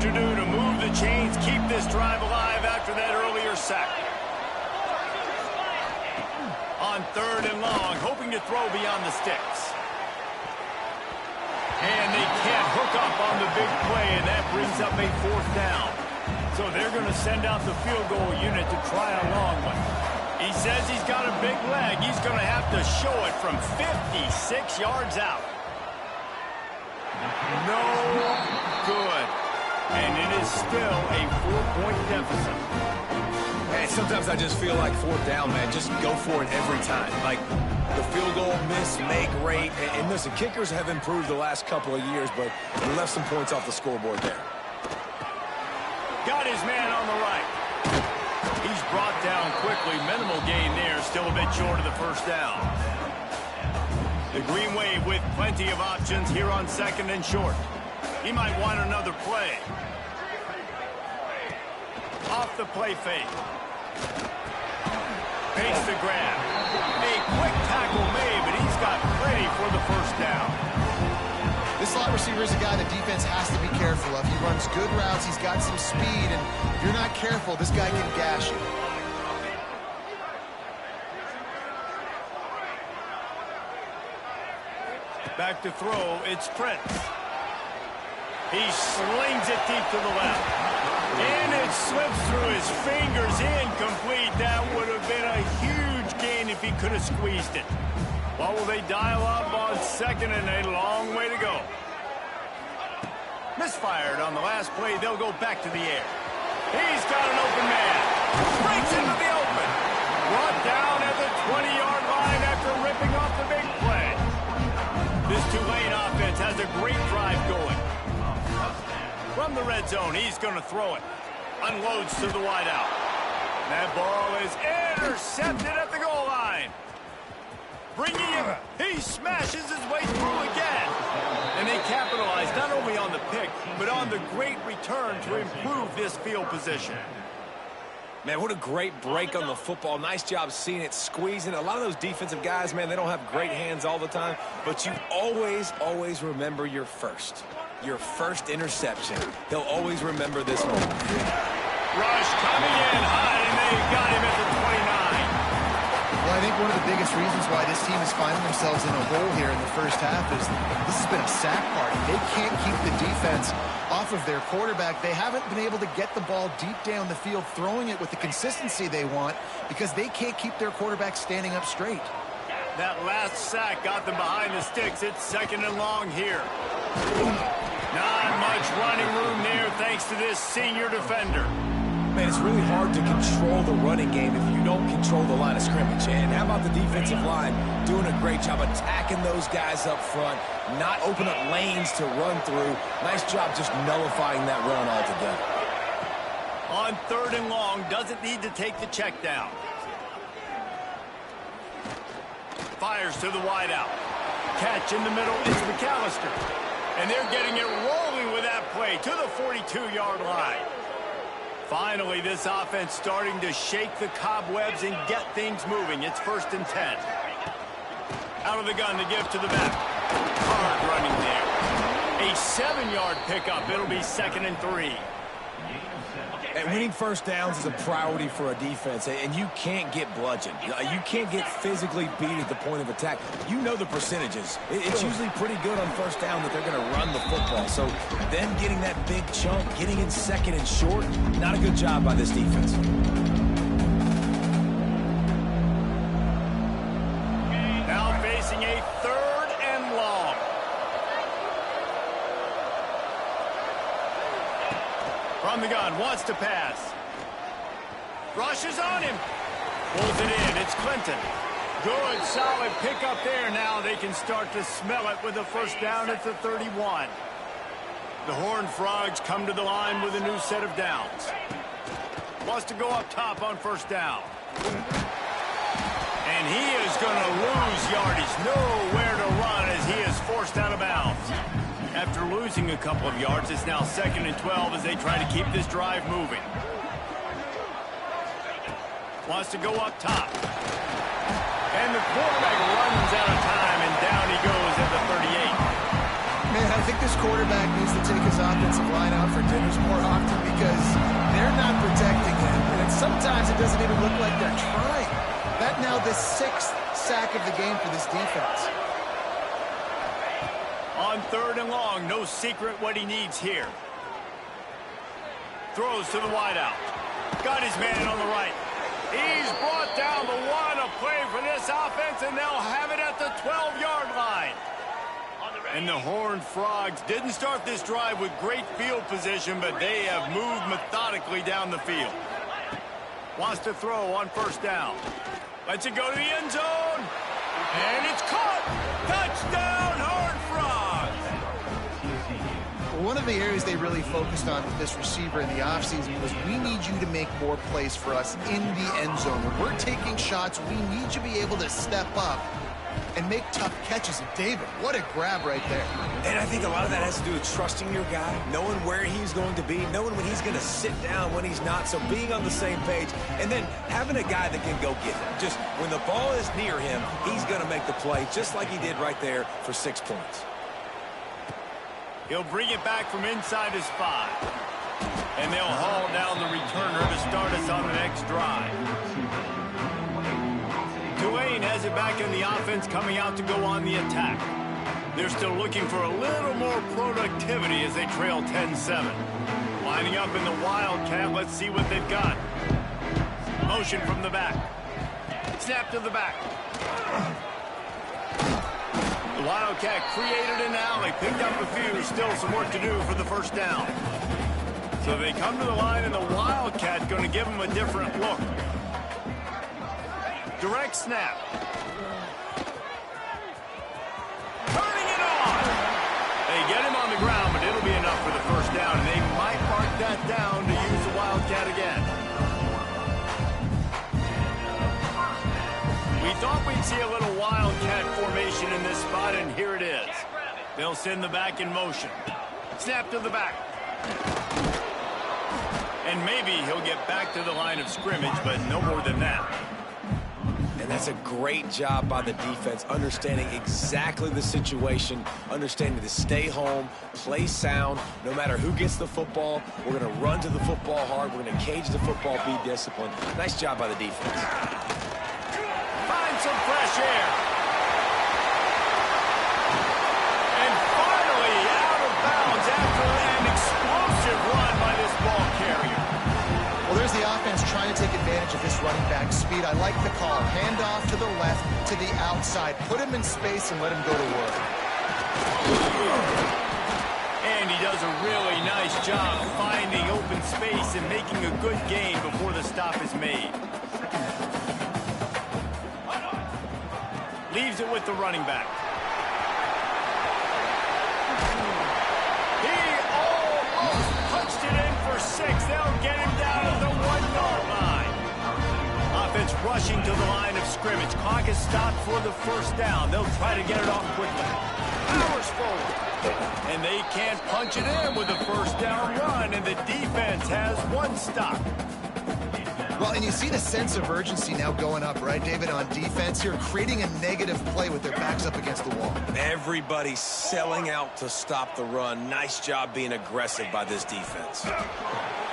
to do to move the chains, keep this drive alive after that earlier sack. On 3rd and long, hoping to throw beyond the sticks. And they can't hook up on the big play, and that brings up a 4th down. So they're going to send out the field goal unit to try a long one. He says he's got a big leg. He's going to have to show it from 56 yards out. No good. And it is still a 4-point deficit. And sometimes I just feel like 4th down, man. Just go for it every time. Like the field goal, miss, make, great. And listen, kickers have improved the last couple of years, but we left some points off the scoreboard there. Got his man on the right. He's brought down quickly. Minimal gain there. Still a bit short of the 1st down. The Green Wave with plenty of options here on 2nd and short. He might want another play. Off the play fake. Fakes the grab. A quick tackle made, but he's got plenty for the 1st down. This slot receiver is a guy the defense has to be careful of. He runs good routes. He's got some speed, and if you're not careful, this guy can gash you. Back to throw, it's Prince. He slings it deep to the left. And it slips through his fingers, incomplete. That would have been a huge gain if he could have squeezed it. What will they dial up on 2nd and a long way to go? Misfired on the last play. They'll go back to the air. He's got an open man. Breaks into the open. Brought down at the 20-yard line after ripping off the big play. This Tulane offense has a great drive going. From the red zone, he's going to throw it. Unloads to the wideout. That ball is intercepted at the goal line. Bringing him, he smashes his way through again. And they capitalize not only on the pick, but on the great return to improve this field position. Man, what a great break on the football. Nice job seeing it, squeezing. A lot of those defensive guys, man, they don't have great hands all the time, but you always remember your first interception. They'll always remember this moment. Rush coming in high, and they got him at the 29. Well, I think one of the biggest reasons why this team is finding themselves in a hole here in the 1st half is this has been a sack party. They can't keep the defense off of their quarterback. They haven't been able to get the ball deep down the field, throwing it with the consistency they want because they can't keep their quarterback standing up straight. That last sack got them behind the sticks. It's 2nd and long here. Not much running room there thanks to this senior defender. Man, it's really hard to control the running game if you don't control the line of scrimmage. And how about the defensive line doing a great job attacking those guys up front, not open up lanes to run through. Nice job just nullifying that run altogether. On 3rd and long, doesn't need to take the check down. Fires to the wideout. Catch in the middle is McAllister. And they're getting it rolling with that play to the 42-yard line. Finally, this offense starting to shake the cobwebs and get things moving. It's 1st and 10. Out of the gun to give to the back. Hard running there. A 7-yard pickup. It'll be 2nd and 3. And winning 1st downs is a priority for a defense, and you can't get bludgeoned. You can't get physically beat at the point of attack. You know the percentages. It's usually pretty good on 1st down that they're going to run the football. So them getting that big chunk, getting in 2nd and short, not a good job by this defense. Now facing a 3rd and long. From the gun, wants to pass. Rushes on him. Pulls it in. It's Clinton. Good, solid pickup there. Now they can start to smell it with a 1st down at the 31. The Horned Frogs come to the line with a new set of downs. Wants to go up top on 1st down. And he is going to lose yardage. Nowhere to run as he is forced out of bounds. After losing a couple of yards, it's now 2nd and 12 as they try to keep this drive moving. Wants to go up top. And the quarterback runs out of time, and down he goes at the 38. Man, I think this quarterback needs to take his offensive line out for dinners more often because they're not protecting him, and sometimes it doesn't even look like they're trying. That now the 6th sack of the game for this defense. On 3rd and long, no secret what he needs here. Throws to the wideout. Got his man on the right. He's brought down the one. A play for this offense, and they'll have it at the 12-yard line. And the Horned Frogs didn't start this drive with great field position, but they have moved methodically down the field. Wants to throw on 1st down. Lets it go to the end zone. And it's caught. Touchdown, Horned Frogs. One of the areas they really focused on with this receiver in the offseason was we need you to make more plays for us in the end zone. When we're taking shots, we need you to be able to step up and make tough catches. And David, what a grab right there. And I think a lot of that has to do with trusting your guy, knowing where he's going to be, knowing when he's going to sit down, when he's not, so being on the same page, and then having a guy that can go get him. Just when the ball is near him, he's going to make the play, just like he did right there for 6 points. He'll bring it back from inside his 5. And they'll haul down the returner to start us on the next drive. Tulane has it back in the offense, coming out to go on the attack. They're still looking for a little more productivity as they trail 10-7. Lining up in the Wildcat, let's see what they've got. Motion from the back. Snap to the back. The Wildcat created an alley, picked up a few, still some work to do for the 1st down. So they come to the line, and the Wildcat going to give them a different look. Direct snap. Turning it on. They get him on the ground, but it'll be enough for the 1st down, and they might mark that down to use the Wildcat again. We thought we'd see a little Wildcat formation in this spot, and here it is. They'll send the back in motion. Snap to the back. And maybe he'll get back to the line of scrimmage, but no more than that. And that's a great job by the defense, understanding exactly the situation, understanding to stay home, play sound. No matter who gets the football, we're going to run to the football hard. We're going to cage the football, be disciplined. Nice job by the defense. Find some fresh air. And finally out of bounds after an explosive run by this ball carrier. Well, there's the offense trying to take advantage of this running back speed. I like the call. Hand off to the left, to the outside. Put him in space and let him go to work. And he does a really nice job finding open space and making a good gain before the stop is made. Leaves it with the running back. He almost punched it in for 6. They'll get him down to the 1-yard line. Offense rushing to the line of scrimmage. Clock is stopped for the 1st down. They'll try to get it off quickly. Powers forward. And they can't punch it in with a 1st down run, and the defense has 1 stop. Well, and you see the sense of urgency now going up, right, David, on defense here, creating a negative play with their backs up against the wall. Everybody's selling out to stop the run. Nice job being aggressive by this defense.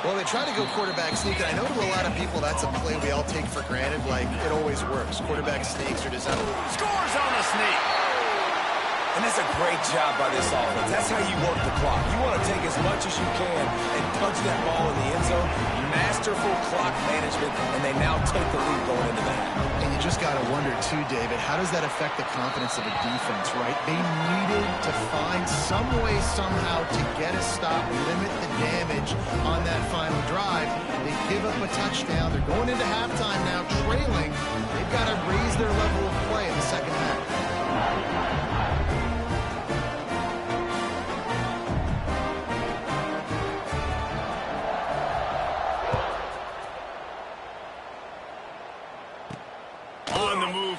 Well, they try to go quarterback sneak, and I know to a lot of people that's a play we all take for granted, like it always works. Quarterback sneaks are designed. Scores on the sneak. And that's a great job by this offense. That's how you work the clock. You want to take as much as you can and punch that ball in the end zone. Masterful clock management, and they now take the lead going into that. And you just got to wonder, too, David, how does that affect the confidence of a defense, right? They needed to find some way, somehow, to get a stop, limit the damage on that final drive. They give up a touchdown. They're going into halftime now, trailing. They've got to raise their level of play in the second half.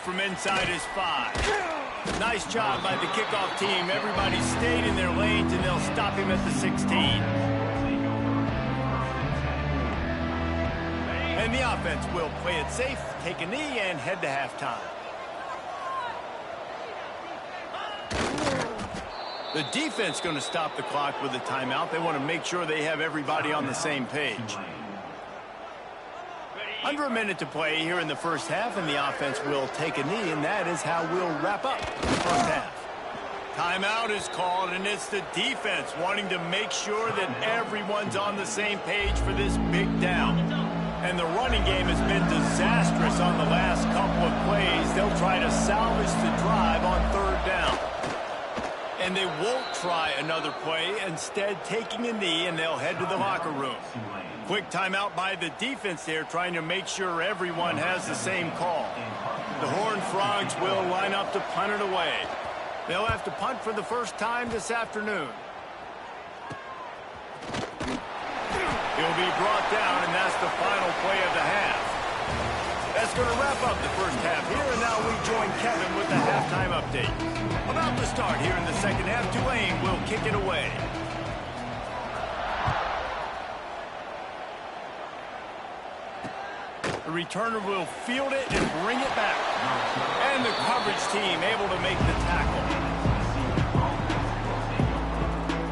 From inside his 5. Nice job by the kickoff team. Everybody stayed in their lanes, and they'll stop him at the 16. And the offense will play it safe, take a knee, and head to halftime. The defense going to stop the clock with a timeout. They want to make sure they have everybody on the same page. Under a minute to play here in the first half, and the offense will take a knee, and that is how we'll wrap up the first half. Timeout is called, and it's the defense wanting to make sure that everyone's on the same page for this big down. And the running game has been disastrous on the last couple of plays. They'll try to salvage the drive on third down. And they won't try another play, instead taking a knee, and they'll head to the locker room. Quick timeout by the defense there, trying to make sure everyone has the same call. The Horned Frogs will line up to punt it away. They'll have to punt for the first time this afternoon. He'll be brought down, and that's the final play of the half. That's going to wrap up the first half here, and now we join Kevin with the halftime update. About to start here in the second half, Tulane will kick it away. The returner will field it and bring it back. And the coverage team able to make the tackle.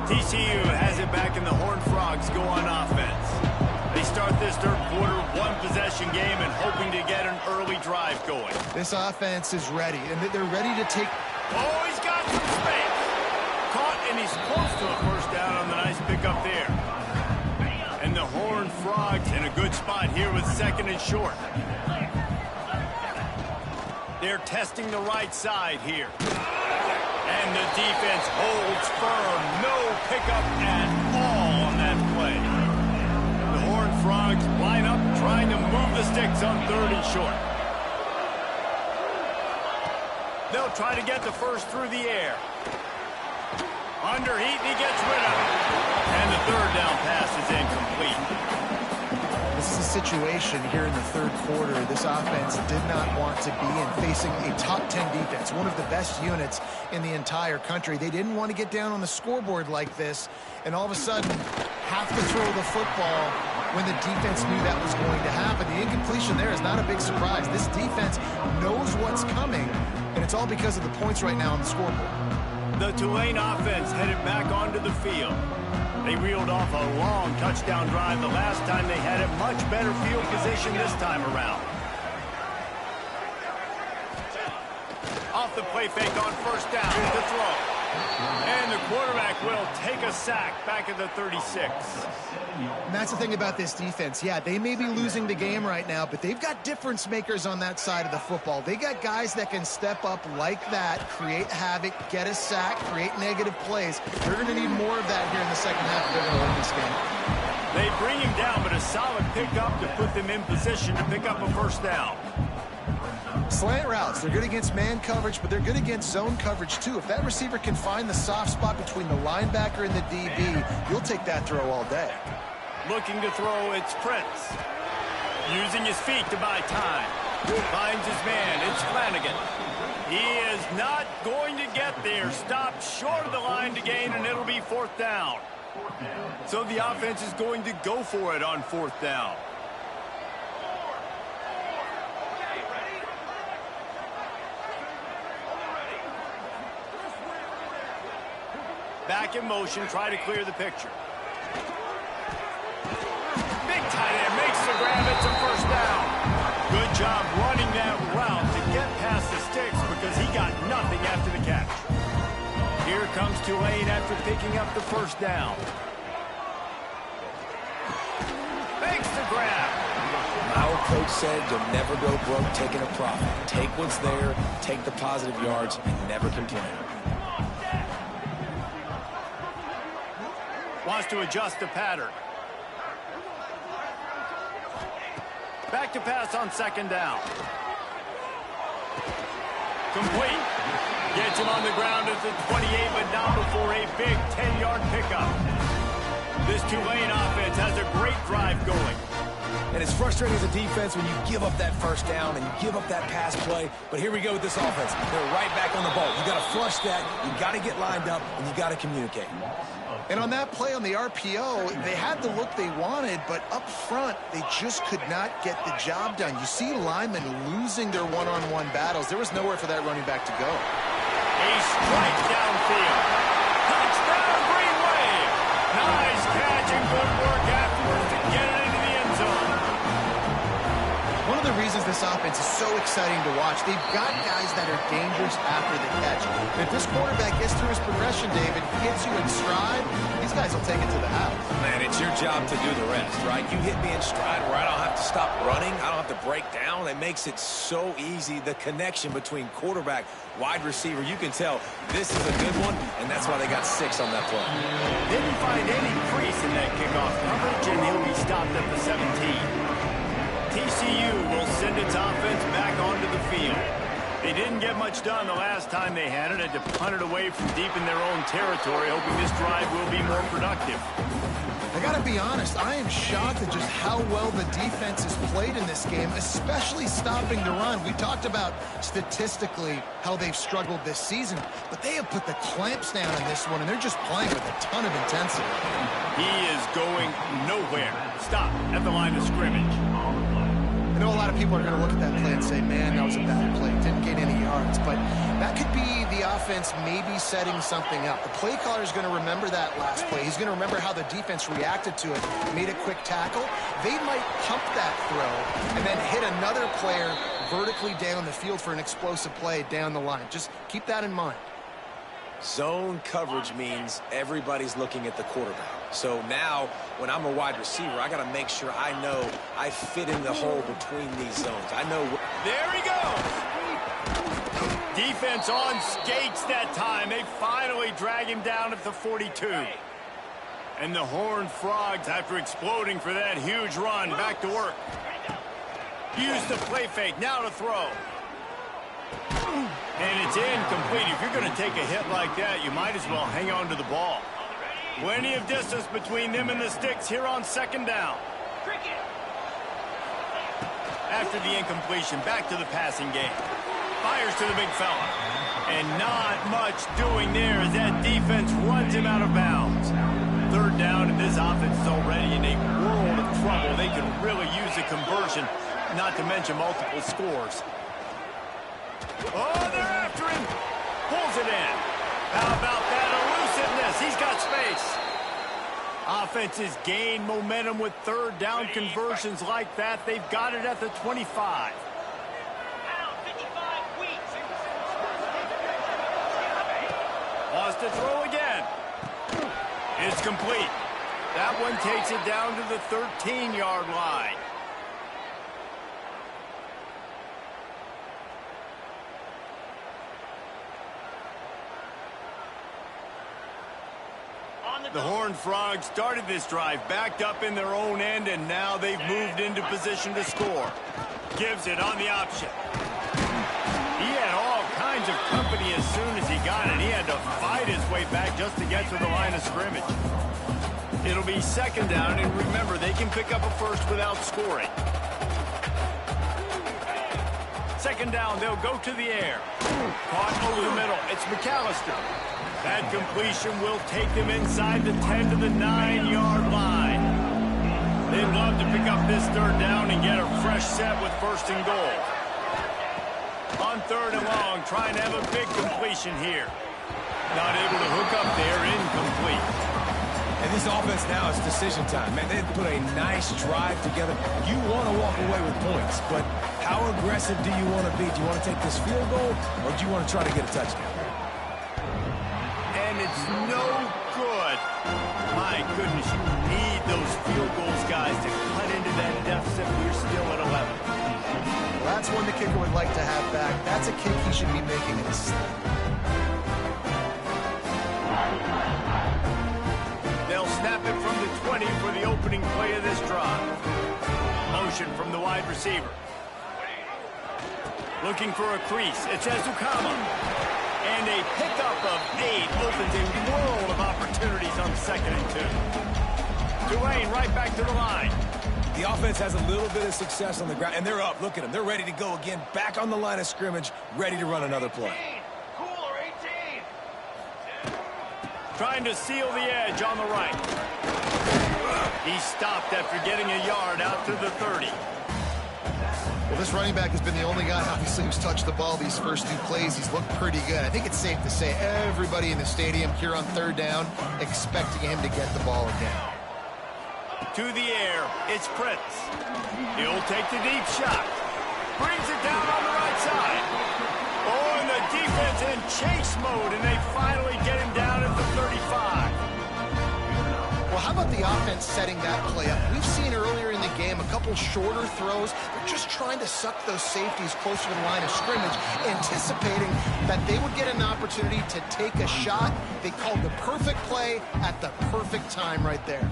TCU has it back, and the Horned Frogs go on offense. They start this third quarter one-possession game and hoping to get an early drive going. This offense is ready, and they're ready to take... Oh, he's got some space. Caught, and he's close to a first down on the nice pickup there. And the Horned Frogs in a good spot here with second and short. They're testing the right side here. And the defense holds firm. No pickup at all on that play. The Horned Frogs line up, trying to move the sticks on third and short. They'll try to get the first through the air. Under heat, and he gets rid of it. And the third down pass is incomplete. This is a situation here in the third quarter this offense did not want to be in, facing a top 10 defense, one of the best units in the entire country. They didn't want to get down on the scoreboard like this, and all of a sudden have to throw the football when the defense knew that was going to happen. The incompletion there is not a big surprise. This defense knows what's coming, and it's all because of the points right now on the scoreboard. The Tulane offense headed back onto the field. They reeled off a long touchdown drive the last time they had a much better field position this time around. Off the play fake on first down to throw. And the quarterback will take a sack back at the 36. And that's the thing about this defense. Yeah, they may be losing the game right now, but they've got difference makers on that side of the football. They got guys that can step up like that, create havoc, get a sack, create negative plays. They're going to need more of that here in the second half if they're going to win this game. They bring him down, but a solid pickup to put them in position to pick up a first down. Slant routes, they're good against man coverage, but they're good against zone coverage too. If that receiver can find the soft spot between the linebacker and the DB, you'll take that throw all day. Looking to throw, it's Prince. Using his feet to buy time. Finds his man, it's Flanagan. He is not going to get there. Stopped short of the line to gain, and it'll be fourth down. So the offense is going to go for it on fourth down. Back in motion, try to clear the picture. Big tight end makes the grab, it's a first down. Good job running that route to get past the sticks because he got nothing after the catch. Here comes Tulane after picking up the first down. Makes the grab. Our coach said you'll never go broke taking a profit. Take what's there, take the positive yards, and never complain. Wants to adjust the pattern. Back to pass on second down. Complete. Gets him on the ground at the 28, but now before a big 10-yard pickup. This Tulane offense has a great drive going. And it's frustrating as a defense when you give up that first down and you give up that pass play. But here we go with this offense. They're right back on the ball. You got to flush that. You got to get lined up, and you got to communicate. And on that play on the RPO, they had the look they wanted, but up front, they just could not get the job done. You see linemen losing their one-on-one battles. There was nowhere for that running back to go. A strike downfield. defense is so exciting to watch. They've got guys that are dangerous after the catch. If this quarterback gets through his progression, David, hits you in stride, these guys will take it to the house. Man, it's your job to do the rest, right? You hit me in stride where I don't have to stop running. I don't have to break down. It makes it so easy. The connection between quarterback, wide receiver, you can tell this is a good one, and that's why they got 6 on that play. Didn't find any crease in that kickoff coverage, and he'll be stopped at the 17. TCU will send its offense back onto the field. They didn't get much done the last time they had it. Had to punt it away from deep in their own territory, hoping this drive will be more productive. I got to be honest, I am shocked at just how well the defense has played in this game, especially stopping the run. We talked about statistically how they've struggled this season, but they have put the clamps down on this one, and they're just playing with a ton of intensity. He is going nowhere. Stop at the line of scrimmage. I know a lot of people are going to look at that play and say, man, that was a bad play. Didn't gain any yards. But that could be the offense maybe setting something up. The play caller is going to remember that last play. He's going to remember how the defense reacted to it, made a quick tackle. They might pump that throw and then hit another player vertically down the field for an explosive play down the line. Just keep that in mind. Zone coverage means everybody's looking at the quarterback. So now, when I'm a wide receiver, I got to make sure I know I fit in the hole between these zones. I know. There he goes. Defense on skates that time. They finally drag him down at the 42. And the Horned Frogs, after exploding for that huge run, back to work. Use the play fake. Now to throw. And it's incomplete. If you're going to take a hit like that, you might as well hang on to the ball. Plenty of distance between them and the sticks here on 2nd down. After the incompletion, back to the passing game. Fires to the big fella. And not much doing there as that defense runs him out of bounds. 3rd down, and this offense is already in a world of trouble. They can really use a conversion, not to mention multiple scores. Oh, they're after him. Pulls it in. How about that elusiveness? He's got space. Offenses gain momentum with 3rd down conversions like that. They've got it at the 25. Lost to throw again. It's complete. That one takes it down to the 13-yard line. The Horned Frogs started this drive, backed up in their own end, and now they've moved into position to score. Gives it on the option. He had all kinds of company as soon as he got it. He had to fight his way back just to get to the line of scrimmage. It'll be 2nd down, and remember, they can pick up a first without scoring. 2nd down, they'll go to the air. Caught over the middle. It's McAllister. That completion will take them inside the 10 to the 9-yard line. They'd love to pick up this 3rd down and get a fresh set with 1st and goal. On 3rd and long, trying to have a big completion here. Not able to hook up there, incomplete. And this offense now is decision time. Man, they put a nice drive together. You want to walk away with points, but how aggressive do you want to be? Do you want to take this field goal, or do you want to try to get a touchdown? And it's no good. My goodness, you need those field goals, guys, to cut into that deficit. We're still at 11. Well, that's one the kicker would like to have back. That's a kick he should be making in his sleep. They'll snap it from the 20 for the opening play of this drive. Motion from the wide receiver. Looking for a crease. It's Ezukama. And a pickup of 8 opens a world of opportunities on 2nd and 2. Tulane right back to the line. The offense has a little bit of success on the ground, and they're up. Look at them. They're ready to go again, back on the line of scrimmage, ready to run another play. Trying to seal the edge on the right. He stopped after getting a yard out to the 30. Well, this running back has been the only guy, obviously, who's touched the ball these first 2 plays. He's looked pretty good. I think it's safe to say everybody in the stadium here on 3rd down expecting him to get the ball again. To the air, it's Prince. He'll take the deep shot. Brings it down on the right side. Oh, and the defense in chase mode, and they finally get him down at the 35. Well, how about the offense setting that play up? We've seen earlier in the game a couple shorter throws. They're just trying to suck those safeties closer to the line of scrimmage, anticipating that they would get an opportunity to take a shot. They called the perfect play at the perfect time right there.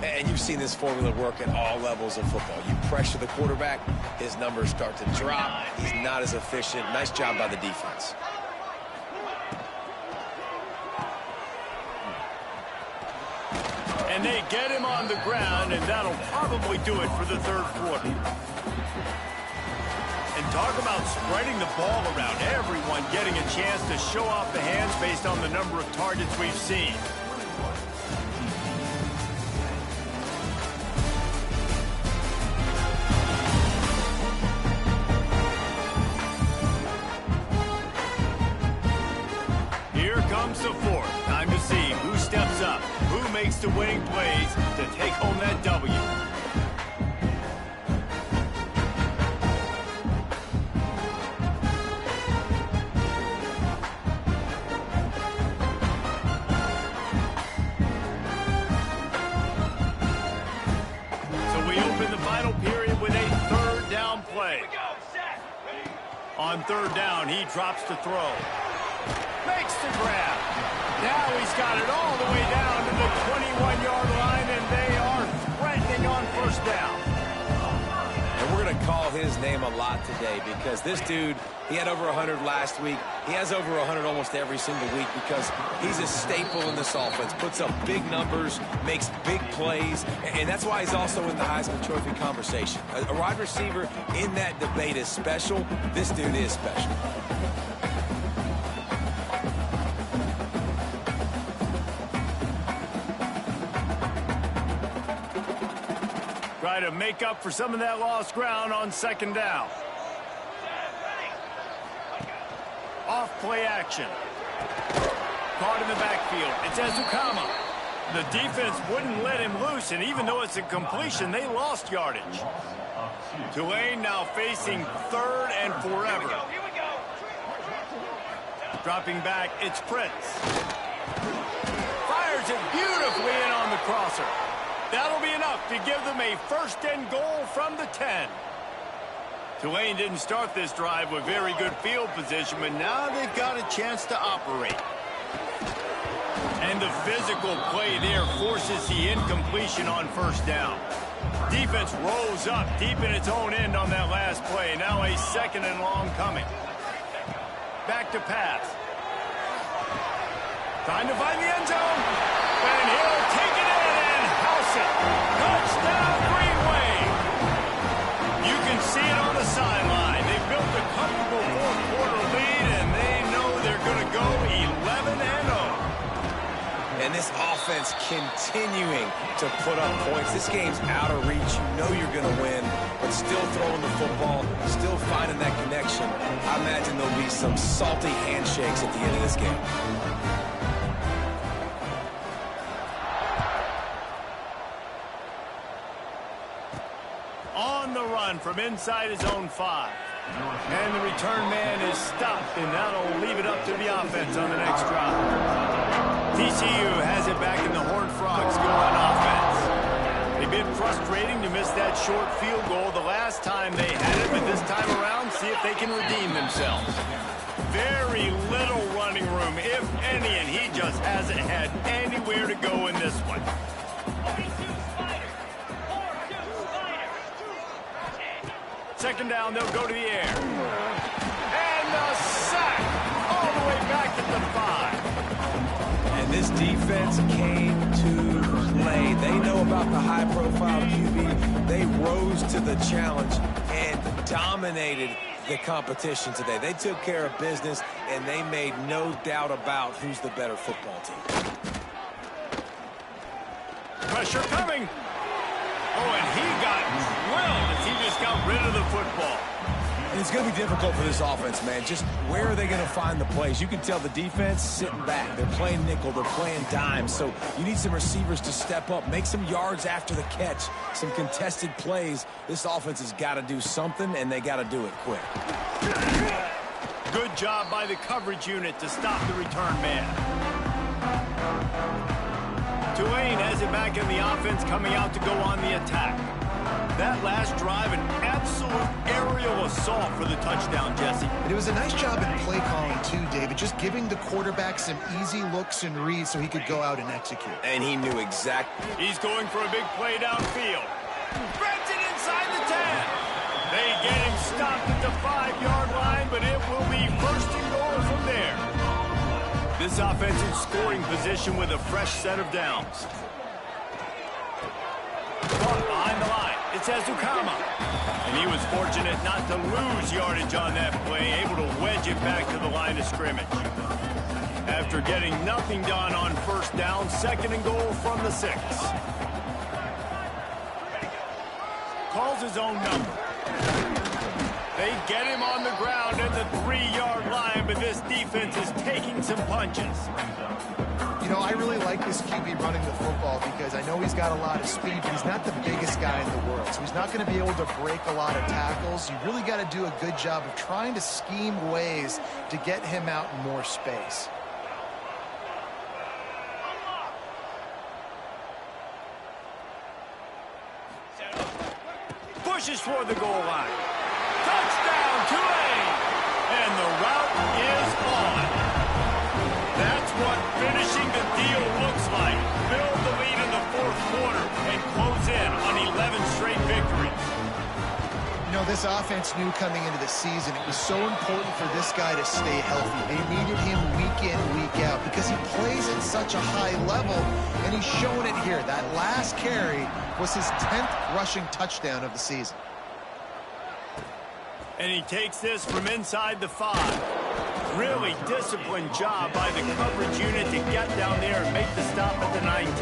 And you've seen this formula work at all levels of football. You pressure the quarterback, his numbers start to drop. He's not as efficient. Nice job by the defense. And they get him on the ground, and that'll probably do it for the third quarter. And talk about spreading the ball around. Everyone getting a chance to show off the hands based on the number of targets we've seen. Here comes the fourth. Time to see who steps up, who makes the winning plays to take home that W. So we open the final period with a third down play. On third down, he drops to throw. Makes the grab. Now he's got it all the way down to the 21-yard line, and they are threatening on first down. And we're going to call his name a lot today because this dude, he had over 100 last week. He has over 100 almost every single week because he's a staple in this offense. Puts up big numbers, makes big plays, and that's why he's also in the Heisman Trophy conversation. A wide receiver in that debate is special. This dude is special. Try to make up for some of that lost ground on second down. Off play action. Caught in the backfield. It's Ezukama. The defense wouldn't let him loose, and even though it's a completion, they lost yardage. Tulane now facing third and forever. Dropping back, it's Prince. Fires it beautifully in on the crosser. That'll be enough to give them a first and goal from the 10. Tulane didn't start this drive with very good field position, but now they've got a chance to operate. And the physical play there forces the incompletion on first down. Defense rolls up deep in its own end on that last play. Now a second and long coming. Back to pass. Trying to find the end zone. And he'll take it in and house it. Touchdown, Green Wave. You can see it on the sideline. They built a comfortable fourth-quarter lead, and they know they're going to go 11-0. And this offense continuing to put up points. This game's out of reach. You know you're going to win, but still throwing the football, still finding that connection. I imagine there'll be some salty handshakes at the end of this game. On the run from inside his own 5. And the return man is stopped, and that'll leave it up to the offense on the next drive. TCU has it back in the Horned Frogs go on offense. They've been frustrating to miss that short field goal the last time they had it, but this time around, see if they can redeem themselves. Very little running room, if any, and he just hasn't had anywhere to go in this one. Second down, they'll go to the air. And a sack all the way back at the 5. And this defense came to play. They know about the high-profile QB. They rose to the challenge and dominated the competition today. They took care of business, and they made no doubt about who's the better football team. Pressure coming. Oh, and he got drilled as he just got rid of the football. And it's going to be difficult for this offense, man. Just where are they going to find the plays? You can tell the defense sitting back. They're playing nickel. They're playing dime. So you need some receivers to step up, make some yards after the catch, some contested plays. This offense has got to do something, and they got to do it quick. Good job by the coverage unit to stop the return man. Tulane has it back in the offense, coming out to go on the attack. That last drive, an absolute aerial assault for the touchdown, Jesse. And it was a nice job in play calling, too, David, just giving the quarterback some easy looks and reads so he could go out and execute. And he knew exactly. He's going for a big play downfield. Spreads it inside the 10. They get him stopped at the 5-yard line, but it will be first and goal from there. This offense in scoring position with a fresh set of downs. Caught behind the line. It's Ezukama. And he was fortunate not to lose yardage on that play, able to wedge it back to the line of scrimmage. After getting nothing done on first down, second and goal from the 6. Calls his own number. They get him on the ground at the 3-yard line, but this defense is taking some punches. You know, I really like this QB running the football because I know he's got a lot of speed, but he's not the biggest guy in the world. So he's not going to be able to break a lot of tackles. You really got to do a good job of trying to scheme ways to get him out in more space. Pushes toward the goal line. Touchdown, Tulane! And the route is on. That's what finishing the deal looks like. Build the lead in the fourth quarter and close in on 11 straight victories. You know, this offense knew coming into the season it was so important for this guy to stay healthy. They needed him week in, week out because he plays at such a high level, and he's showing it here. That last carry was his 10th rushing touchdown of the season. And he takes this from inside the 5. Really disciplined job by the coverage unit to get down there and make the stop at the 19.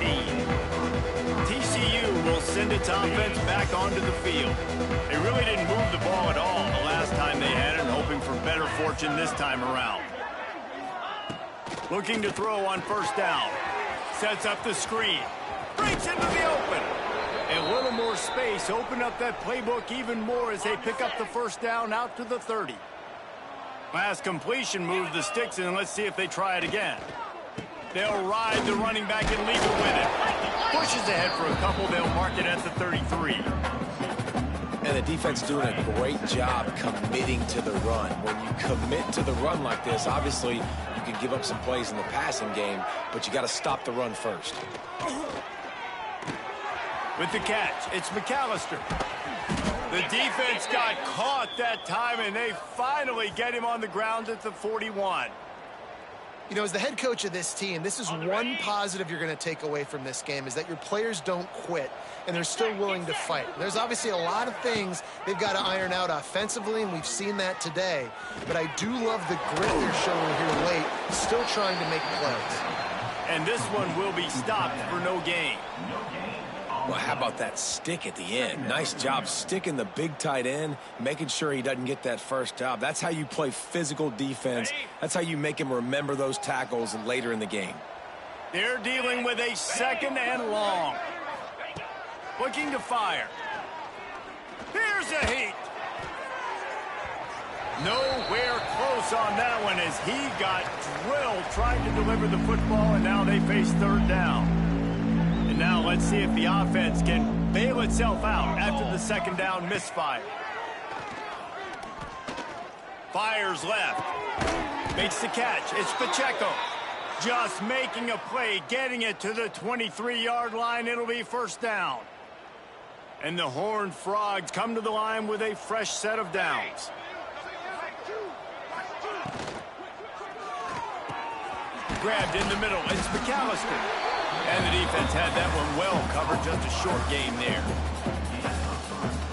TCU will send its offense back onto the field. They really didn't move the ball at all the last time they had it, hoping for better fortune this time around. Looking to throw on first down. Sets up the screen. Breaks into the open. A little more space. Open up that playbook even more as they pick up the first down out to the 30. Last completion moved the sticks in. Let's see if they try it again. They'll ride the running back and leave it with it. Pushes ahead for a couple. They'll mark it at the 33. And the defense doing a great job committing to the run. When you commit to the run like this, obviously you can give up some plays in the passing game, but you got to stop the run first. With the catch, it's McAllister. The defense got caught that time, and they finally get him on the ground at the 41. You know, as the head coach of this team, this is one positive you're going to take away from this game, is that your players don't quit, and they're still willing to fight. There's obviously a lot of things they've got to iron out offensively, and we've seen that today. But I do love the grit they're showing here late, still trying to make plays. And this one will be stopped for no gain. Well, how about that stick at the end? Nice job sticking the big tight end, making sure he doesn't get that first job. That's how you play physical defense. That's how you make him remember those tackles and later in the game. They're dealing with a second and long. Looking to fire. Here's a heat. Nowhere close on that one as he got drilled trying to deliver the football, and now they face third down. And now let's see if the offense can bail itself out after the second down misfire. Fires left. Makes the catch. It's Pacheco. Just making a play, getting it to the 23-yard line. It'll be first down. And the Horned Frogs come to the line with a fresh set of downs. Grabbed in the middle. It's McAllister. And the defense had that one well covered. Just a short game there.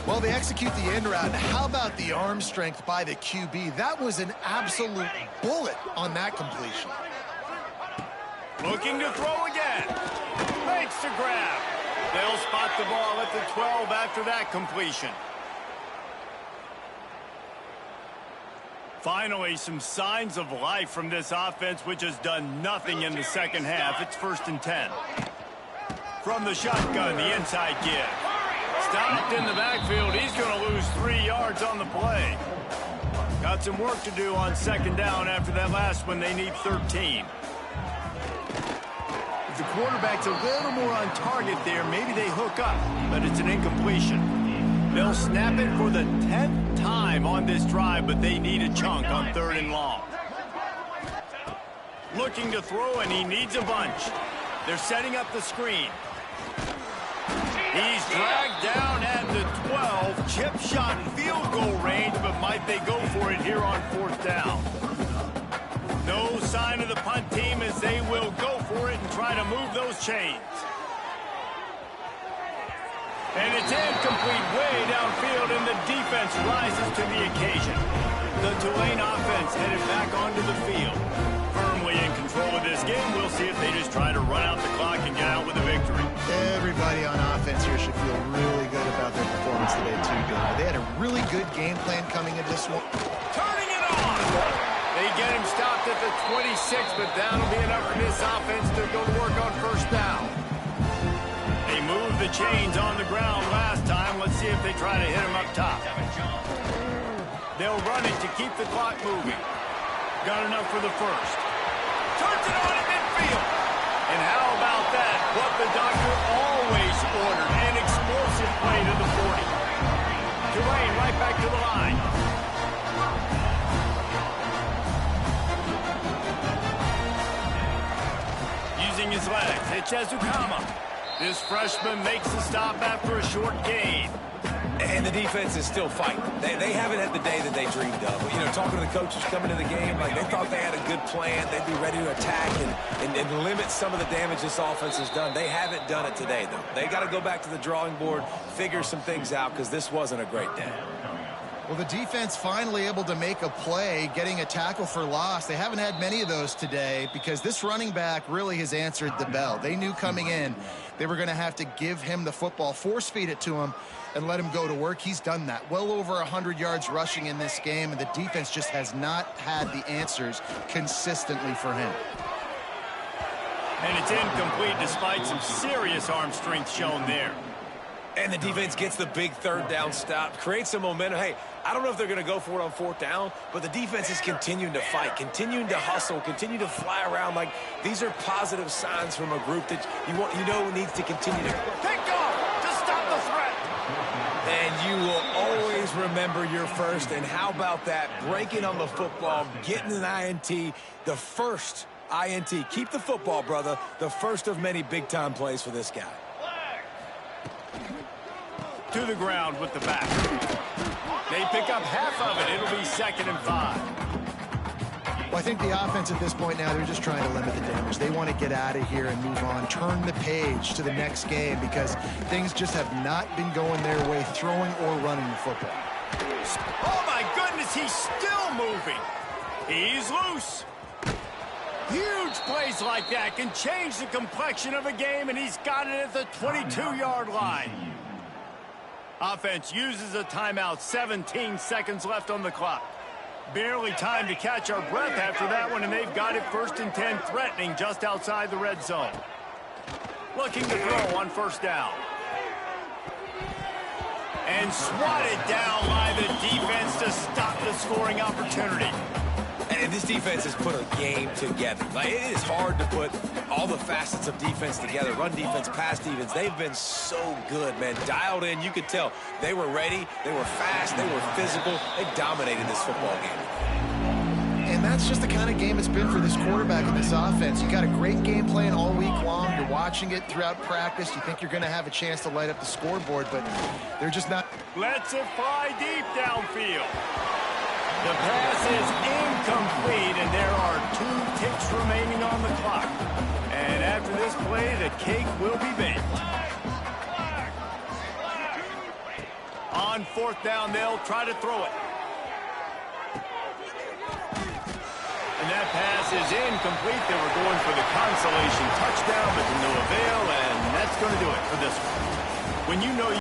Well, they execute the end route. How about the arm strength by the QB? That was an absolute bullet on that completion. Looking to throw again. Makes the grab. They'll spot the ball at the 12 after that completion. Finally, some signs of life from this offense, which has done nothing in the second half. It's 1st and 10. From the shotgun, the inside give. Stopped in the backfield. He's going to lose 3 yards on the play. Got some work to do on 2nd down after that last one. They need 13. If the quarterback's a little more on target there, maybe they hook up, but it's an incompletion. They'll snap it for the 10th time on this drive, but they need a chunk on 3rd and long. Looking to throw, and he needs a bunch. They're setting up the screen. He's dragged down at the 12. Chip shot field goal range, but might they go for it here on 4th down? No sign of the punt team as they will go for it and try to move those chains. And it's incomplete way downfield, and the defense rises to the occasion. The Tulane offense headed back onto the field. Firmly in control of this game. We'll see if they just try to run out the clock and get out with a victory. Everybody on offense here should feel really good about their performance today, too. They had a really good game plan coming into this one. Turning it on! They get him stopped at the 26, but that'll be enough for this offense to go to work on 1st down. They moved the chains on the ground last time. Let's see if they try to hit him up top. They'll run it to keep the clock moving. Got enough for the 1st. Turns it on at midfield. And how about that? What the doctor always ordered. An explosive play to the 40. Tulane right back to the line. Using his legs, it's Ezukama. This freshman makes the stop after a short gain. And the defense is still fighting. They haven't had the day that they dreamed of. You know, talking to the coaches coming to the game, like they thought they had a good plan. They'd be ready to attack and limit some of the damage this offense has done. They haven't done it today, though. They got to go back to the drawing board, figure some things out, because this wasn't a great day. Well, the defense finally able to make a play, getting a tackle for loss. They haven't had many of those today because this running back really has answered the bell. They knew coming in they were going to have to give him the football, force feed it to him, and let him go to work. He's done that. Well over 100 yards rushing in this game, and the defense just has not had the answers consistently for him. And it's incomplete despite some serious arm strength shown there. And the defense gets the big 3rd down stop, creates some momentum. Hey, I don't know if they're going to go for it on 4th down, but the defense is continuing to fight, continuing to hustle, continue to fly around. Like, these are positive signs from a group that you know needs to continue to pick off to stop the threat. And you will always remember your 1st. And how about that? Breaking on the football, getting an INT, the 1st INT. Keep the football, brother. The 1st of many big-time plays for this guy. To the ground with the back. They pick up half of it. It'll be 2nd and 5. Well, I think the offense at this point now, they're just trying to limit the damage. They want to get out of here and move on, turn the page to the next game because things just have not been going their way, throwing or running the football. Oh, my goodness, he's still moving. He's loose. Huge plays like that can change the complexion of a game, and he's got it at the 22-yard line. Offense uses a timeout, 17 seconds left on the clock. Barely time to catch our breath after that one, and they've got it 1st and 10, threatening just outside the red zone. Looking to throw on 1st down. And swatted down by the defense to stop the scoring opportunity. And this defense has put a game together. Like, it is hard to put all the facets of defense together. Run defense, pass defense. They've been so good, man. Dialed in. You could tell they were ready. They were fast. They were physical. They dominated this football game. And that's just the kind of game it's been for this quarterback and this offense. You got a great game plan all week long. You're watching it throughout practice. You think you're going to have a chance to light up the scoreboard, but they're just not. Lets it fly deep downfield. The pass is incomplete, and there are 2 ticks remaining on the clock. And after this play, the cake will be baked. On 4th down, they'll try to throw it. And that pass is incomplete. They were going for the consolation touchdown, but to no avail, and that's going to do it for this one. When you know